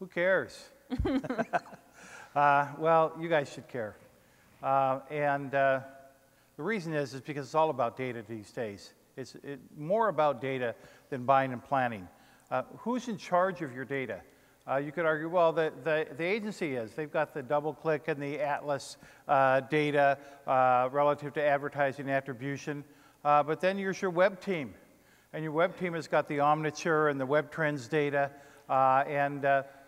Who cares? Well, you guys should care. The reason is because it's all about data these days. It's more about data than buying and planning. Who's in charge of your data? You could argue, well, the agency is. They've got the DoubleClick and the Atlas data relative to advertising attribution. But then there's your web team. And your web team has got the Omniture and the Web Trends data.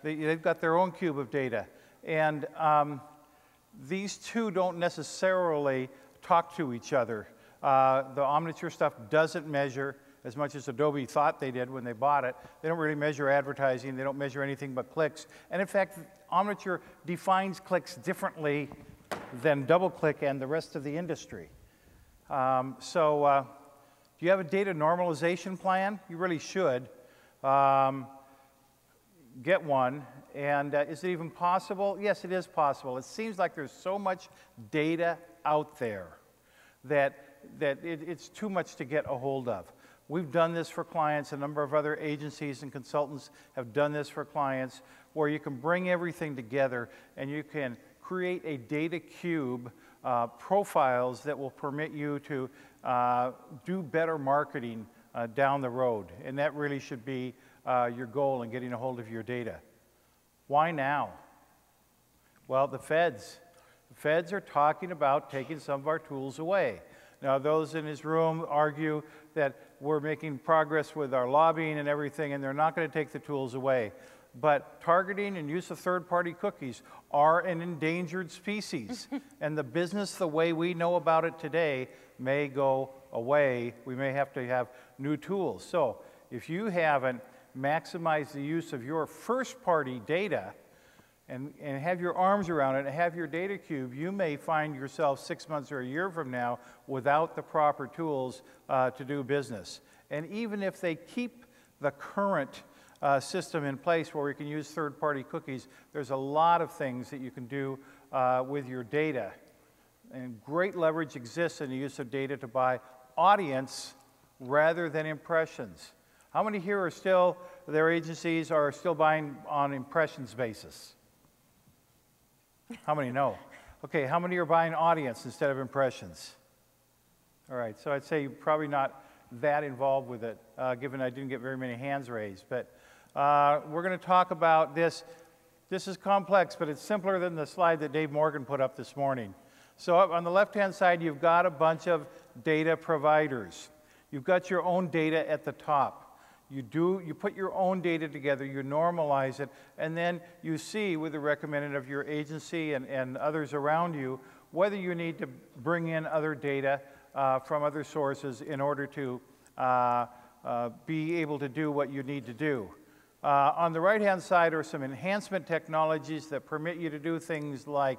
They've got their own cube of data. And these two don't necessarily talk to each other. The Omniture stuff doesn't measure as much as Adobe thought they did when they bought it. They don't really measure advertising. They don't measure anything but clicks. And in fact, Omniture defines clicks differently than DoubleClick and the rest of the industry. Do you have a data normalization plan? You really should. Get one. And is it even possible? Yes, it is possible. It seems like there's so much data out there that it's too much to get a hold of. We've done this for clients. A number of other agencies and consultants have done this for clients, where you can bring everything together and you can create a data cube, profiles that will permit you to do better marketing down the road. And that really should be your goal in getting a hold of your data. Why now? Well, the feds are talking about taking some of our tools away. Now, those in this room argue that we're making progress with our lobbying and everything, and they're not going to take the tools away. But targeting and use of third-party cookies are an endangered species. And the business, the way we know about it today, may go away. We may have to have new tools. So if you haven't maximized the use of your first-party data and have your arms around it and have your data cube, you may find yourself 6 months or a year from now without the proper tools to do business. And even if they keep the current system in place where we can use third-party cookies, there's a lot of things that you can do with your data. And great leverage exists in the use of data to buy audience rather than impressions. How many here are still, their agencies are still buying on impressions basis? How many know? Okay, how many are buying audience instead of impressions? All right, so I'd say you're probably not that involved with it, given I didn't get very many hands raised. But we're going to talk about this. This is complex, but it's simpler than the slide that Dave Morgan put up this morning. So up on the left-hand side, you've got a bunch of data providers. You've got your own data at the top. You put your own data together, you normalize it, and then you see, with the recommendation of your agency and others around you, whether you need to bring in other data from other sources in order to be able to do what you need to do. On the right-hand side are some enhancement technologies that permit you to do things like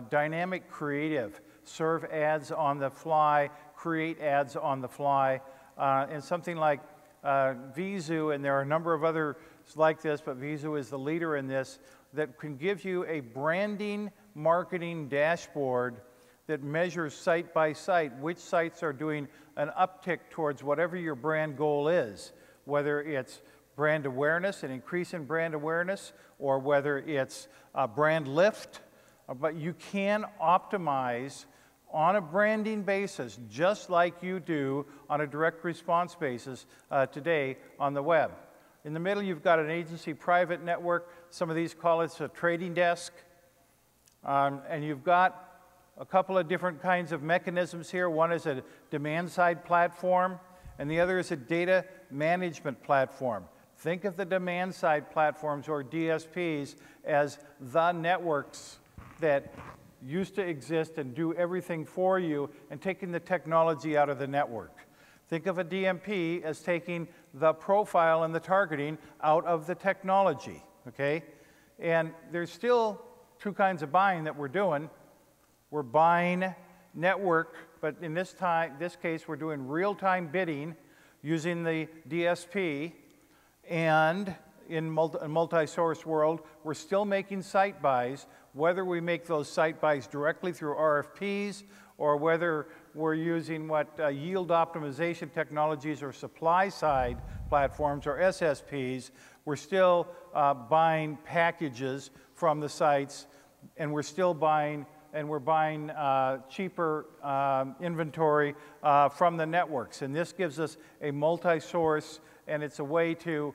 dynamic creative, serve ads on the fly, create ads on the fly, and something like Vizu, and there are a number of others like this, but Vizu is the leader in this, that can give you a branding marketing dashboard that measures site by site which sites are doing an uptick towards whatever your brand goal is, whether it's brand awareness, an increase in brand awareness, or whether it's brand lift. But you can optimize on a branding basis, just like you do on a direct response basis today on the web. In the middle, you've got an agency private network. Some of these call it a trading desk. And you've got a couple of different kinds of mechanisms here. One is a demand-side platform, and the other is a data management platform. Think of the demand-side platforms, or DSPs, as the networks that used to exist and do everything for you, and taking the technology out of the network. Think of a DMP as taking the profile and the targeting out of the technology, okay? And there's still two kinds of buying that we're doing. We're buying network, but in this case, we're doing real-time bidding using the DSP, and in multi-source world, we're still making site buys, whether we make those site buys directly through RFPs or whether we're using what yield optimization technologies or supply side platforms or SSPs. We're still buying packages from the sites, and we're still buying cheaper inventory from the networks. And this gives us a multi-source, and it's a way to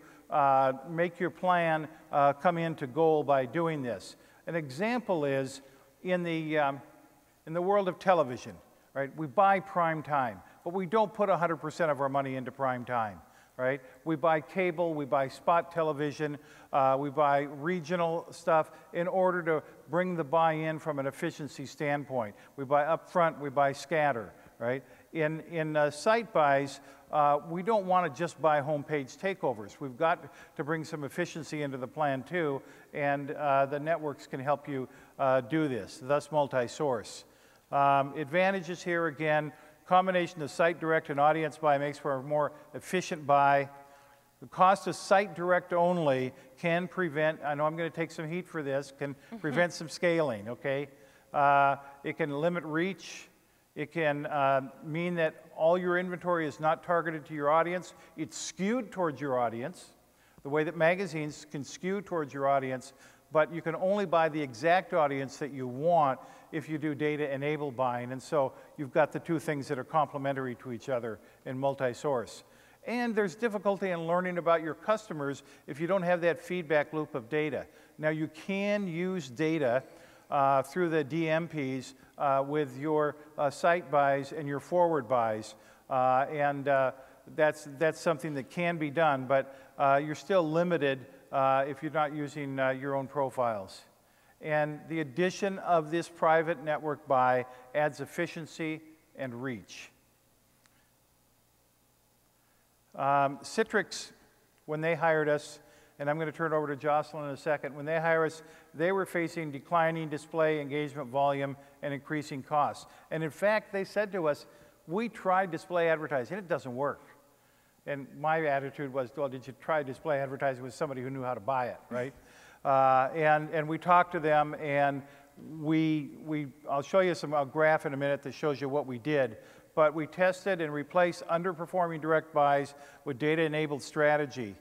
make your plan come into goal by doing this. An example is in the world of television, right? We buy prime time, but we don't put 100% of our money into prime time, right? We buy cable, we buy spot television, we buy regional stuff in order to bring the buy-in from an efficiency standpoint. We buy upfront, we buy scatter, right? In site buys, we don't want to just buy homepage takeovers. We've got to bring some efficiency into the plan too, and the networks can help you do this, thus multi-source. Advantages here again, combination of site direct and audience buy makes for a more efficient buy. The cost of site direct only can prevent, I know I'm going to take some heat for this, can prevent some scaling, okay? It can limit reach. It can mean that all your inventory is not targeted to your audience. It's skewed towards your audience, the way that magazines can skew towards your audience, but you can only buy the exact audience that you want if you do data-enabled buying. And so you've got the two things that are complementary to each other in multi-source. And there's difficulty in learning about your customers if you don't have that feedback loop of data. Now you can use data through the DMPs with your site buys and your forward buys. That's something that can be done, but you're still limited if you're not using your own profiles. And the addition of this private network buy adds efficiency and reach. Citrix, when they hired us, and I'm going to turn it over to Jocelyn in a second, when they hired us, they were facing declining display engagement volume and increasing costs. And in fact, they said to us, we tried display advertising, it doesn't work. And my attitude was, well, did you try display advertising with somebody who knew how to buy it, right? And we talked to them, and I'll show you a graph in a minute that shows you what we did. But we tested and replaced underperforming direct buys with data-enabled strategy.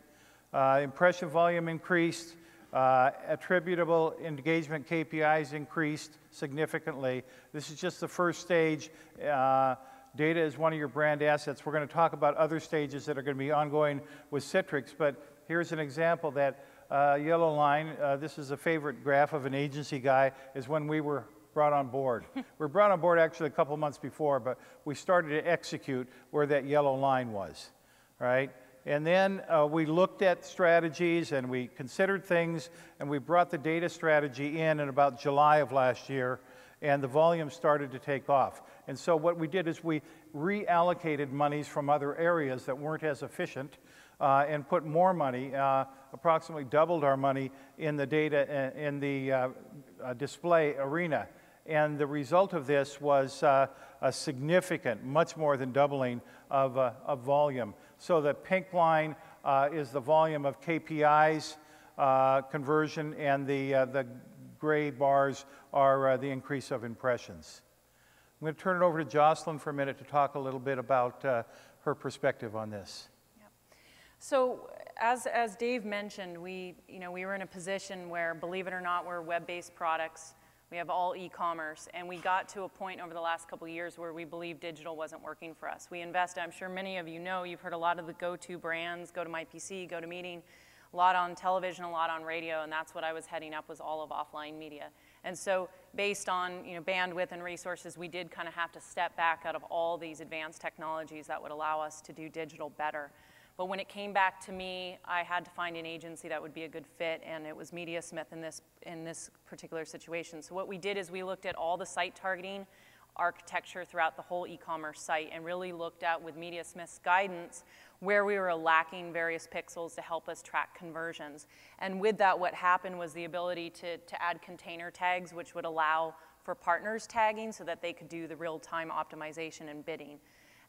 Impression volume increased, attributable engagement KPIs increased significantly. This is just the first stage. Data is one of your brand assets. We're going to talk about other stages that are going to be ongoing with Citrix, but here's an example that yellow line, this is a favorite graph of an agency guy, is when we were brought on board. We were brought on board actually a couple months before, but we started to execute where that yellow line was, right? And then we looked at strategies and we considered things, and we brought the data strategy in about July of last year, and the volume started to take off. And so what we did is we reallocated monies from other areas that weren't as efficient and put more money, approximately doubled our money in the data, in the display arena. And the result of this was a significant, much more than doubling of volume. So the pink line is the volume of KPIs conversion, and the gray bars are the increase of impressions. I'm going to turn it over to Jocelyn for a minute to talk a little bit about her perspective on this. Yep. So as Dave mentioned, we were in a position where, believe it or not, we're web-based products. We have all e-commerce, and we got to a point over the last couple of years where we believed digital wasn't working for us. We invested, I'm sure many of you know, you've heard a lot of the go-to brands, GoToMyPC, GoToMeeting, a lot on television, a lot on radio, and that's what I was heading up, was all of offline media. And so based on bandwidth and resources, we did kind of have to step back out of all these advanced technologies that would allow us to do digital better. But when it came back to me, I had to find an agency that would be a good fit, and it was Mediasmith in this particular situation. So what we did is we looked at all the site targeting architecture throughout the whole e-commerce site and really looked at, with Mediasmith's guidance, where we were lacking various pixels to help us track conversions. And with that, what happened was the ability to add container tags, which would allow for partners tagging so that they could do the real-time optimization and bidding.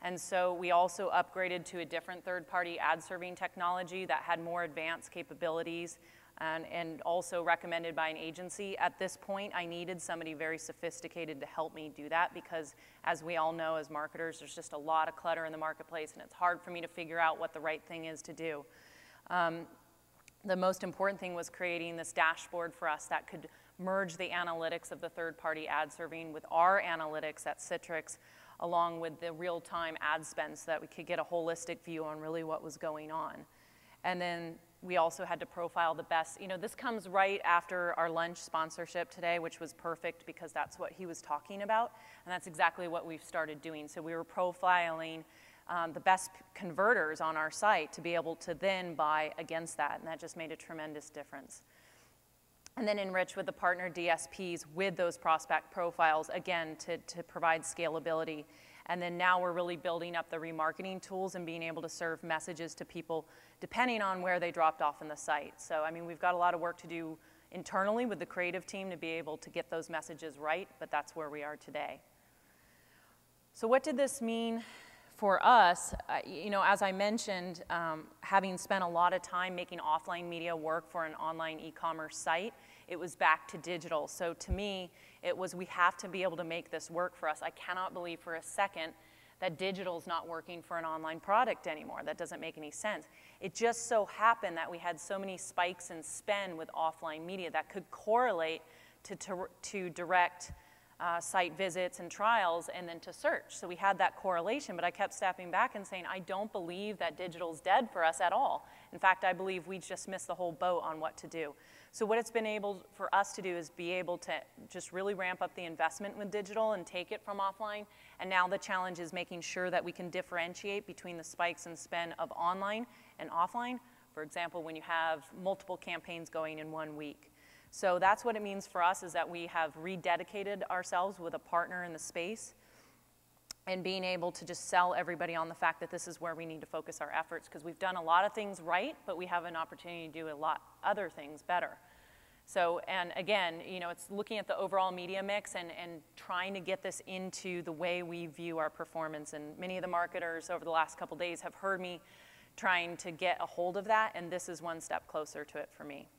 And so we also upgraded to a different third-party ad serving technology that had more advanced capabilities and also recommended by an agency. At this point, I needed somebody very sophisticated to help me do that because, as we all know as marketers, there's just a lot of clutter in the marketplace, and it's hard for me to figure out what the right thing is to do. The most important thing was creating this dashboard for us that could merge the analytics of the third-party ad serving with our analytics at Citrix, along with the real-time ad spend so that we could get a holistic view on really what was going on. And then we also had to profile the best. You know, this comes right after our lunch sponsorship today, which was perfect because that's what he was talking about, and that's exactly what we've started doing. So we were profiling the best converters on our site to be able to then buy against that, and that just made a tremendous difference. And then enrich with the partner DSPs with those prospect profiles, again, to provide scalability. And then now we're really building up the remarketing tools and being able to serve messages to people depending on where they dropped off in the site. So, I mean, we've got a lot of work to do internally with the creative team to be able to get those messages right, but that's where we are today. So what did this mean for us? You know, as I mentioned, having spent a lot of time making offline media work for an online e-commerce site, it was back to digital. So to me, it was, we have to be able to make this work for us. I cannot believe for a second that digital is not working for an online product anymore. That doesn't make any sense. It just so happened that we had so many spikes in spend with offline media that could correlate to direct site visits and trials and then to search. So we had that correlation, but I kept stepping back and saying, I don't believe that digital's dead for us at all. In fact, I believe we just missed the whole boat on what to do. So what it's been able for us to do is be able to just really ramp up the investment with digital and take it from offline. And now the challenge is making sure that we can differentiate between the spikes and spend of online and offline. For example, when you have multiple campaigns going in 1 week. So that's what it means for us, is that we have rededicated ourselves with a partner in the space and being able to just sell everybody on the fact that this is where we need to focus our efforts, because we've done a lot of things right, but we have an opportunity to do a lot other things better. So, and again, you know, it's looking at the overall media mix and trying to get this into the way we view our performance. And many of the marketers over the last couple days have heard me trying to get a hold of that, and this is one step closer to it for me.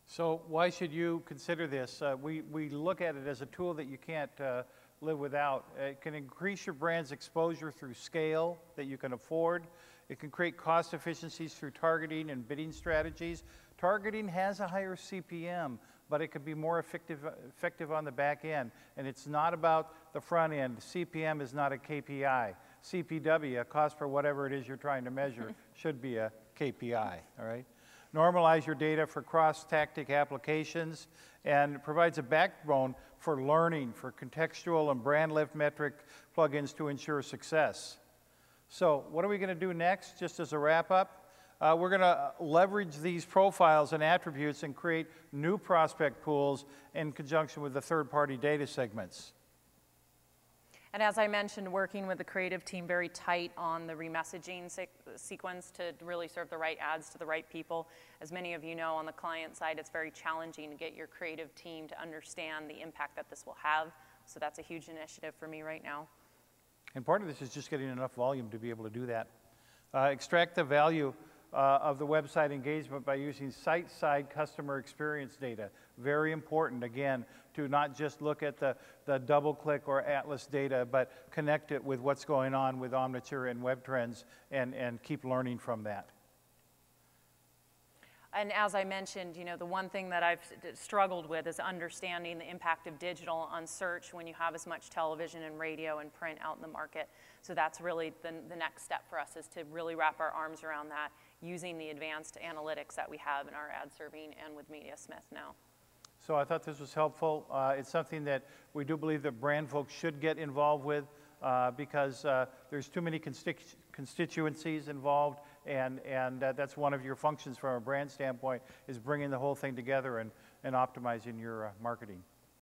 So why should you consider this? We look at it as a tool that you can't live without. It can increase your brand's exposure through scale that you can afford. It can create cost efficiencies through targeting and bidding strategies. Targeting has a higher CPM, but it could be more effective on the back end. And it's not about the front end. CPM is not a KPI. CPW, a cost per whatever it is you're trying to measure, should be a KPI, all right? Normalize your data for cross-tactic applications, and provides a backbone for learning, for contextual and brand lift metric plugins to ensure success. So what are we going to do next, just as a wrap-up? We're going to leverage these profiles and attributes and create new prospect pools in conjunction with the third-party data segments. And as I mentioned, working with the creative team very tight on the remessaging sequence to really serve the right ads to the right people. As many of you know, on the client side, it's very challenging to get your creative team to understand the impact that this will have. So that's a huge initiative for me right now. And part of this is just getting enough volume to be able to do that. Extract the value of the website engagement by using site-side customer experience data. Very important, again, to not just look at the double-click or Atlas data, but connect it with what's going on with Omniture and web trends and keep learning from that. And as I mentioned, you know, the one thing that I've struggled with is understanding the impact of digital on search when you have as much television and radio and print out in the market. So that's really the next step for us, is to really wrap our arms around that using the advanced analytics that we have in our ad serving and with Mediasmith now. So I thought this was helpful. It's something that we do believe that brand folks should get involved with because there's too many constituencies involved, and that's one of your functions from a brand standpoint, is bringing the whole thing together and optimizing your marketing.